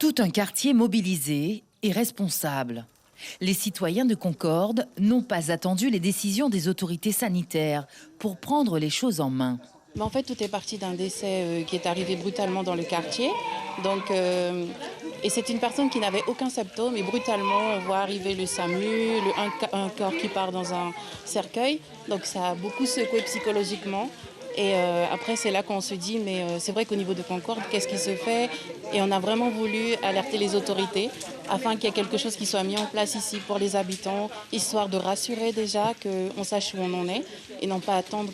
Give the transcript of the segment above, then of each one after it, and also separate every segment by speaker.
Speaker 1: Tout un quartier mobilisé et responsable. Les citoyens de Concorde n'ont pas attendu les décisions des autorités sanitaires pour prendre les choses en main.
Speaker 2: Mais en fait, tout est parti d'un décès qui est arrivé brutalement dans le quartier. Donc, et c'est une personne qui n'avait aucun symptôme et brutalement, on voit arriver le SAMU, un corps qui part dans un cercueil. Donc ça a beaucoup secoué psychologiquement. Et après, c'est là qu'on se dit, mais c'est vrai qu'au niveau de Concorde, qu'est-ce qui se fait? Et on a vraiment voulu alerter les autorités afin qu'il y ait quelque chose qui soit mis en place ici pour les habitants, histoire de rassurer déjà qu'on sache où on en est et non pas attendre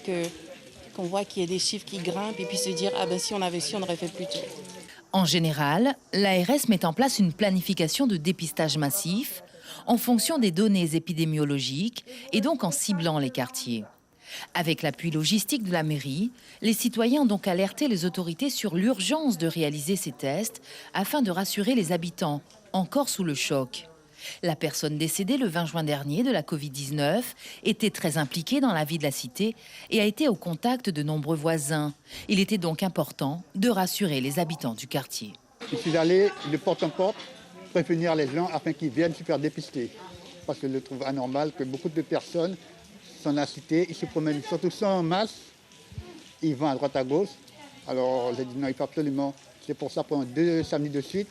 Speaker 2: qu'on voit qu'il y ait des chiffres qui grimpent et puis se dire, ah ben si on avait su, on aurait fait plus tôt.
Speaker 1: En général, l'ARS met en place une planification de dépistage massif en fonction des données épidémiologiques et donc en ciblant les quartiers. Avec l'appui logistique de la mairie, les citoyens ont donc alerté les autorités sur l'urgence de réaliser ces tests afin de rassurer les habitants, encore sous le choc. La personne décédée le 20 juin dernier de la Covid-19 était très impliquée dans la vie de la cité et a été au contact de nombreux voisins. Il était donc important de rassurer les habitants du quartier.
Speaker 3: Je suis allé de porte en porte prévenir les gens afin qu'ils viennent se faire dépister. Parce que je trouve anormal que beaucoup de personnes sont dans la cité, ils se promènent surtout sans masque, ils vont à droite à gauche. Alors j'ai dit non, il faut absolument. C'est pour ça pendant 2 samedis de suite,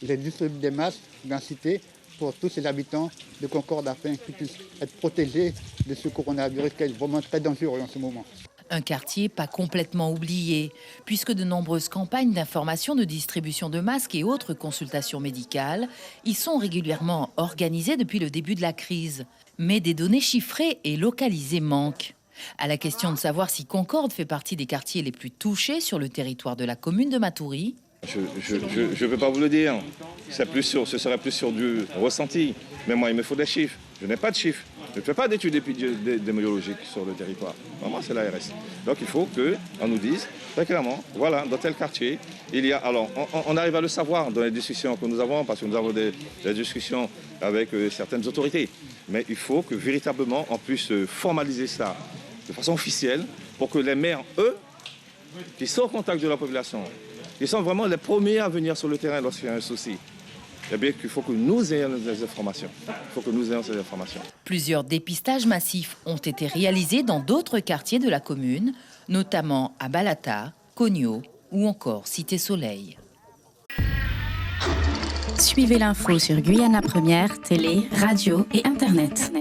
Speaker 3: j'ai distribué des masques dans la cité pour tous les habitants de Concorde afin qu'ils puissent être protégés de ce coronavirus qui est vraiment très dangereux en ce moment.
Speaker 1: Un quartier pas complètement oublié, puisque de nombreuses campagnes d'information, de distribution de masques et autres consultations médicales y sont régulièrement organisées depuis le début de la crise. Mais des données chiffrées et localisées manquent. À la question de savoir si Concorde fait partie des quartiers les plus touchés sur le territoire de la commune de Matoury,
Speaker 4: je ne peux pas vous le dire. Ce serait plus sur du ressenti. Mais moi, il me faut des chiffres. Je n'ai pas de chiffres. Je ne fais pas d'études épidémiologiques sur le territoire. Moi, c'est l'ARS. Donc, il faut qu'on nous dise très clairement, voilà, dans tel quartier, il y a... Alors, on arrive à le savoir dans les discussions que nous avons, parce que nous avons des discussions avec certaines autorités. Mais il faut que véritablement, on puisse formaliser ça de façon officielle pour que les maires, eux, qui sont au contact de la population, qui sont vraiment les premiers à venir sur le terrain lorsqu'il y a un souci, eh bien, il faut que nous ayons des informations. Il faut que nous ayons ces informations.
Speaker 1: Plusieurs dépistages massifs ont été réalisés dans d'autres quartiers de la commune, notamment à Balata, Cogno ou encore Cité Soleil.
Speaker 5: Suivez l'info sur Guyana Première, télé, radio et Internet.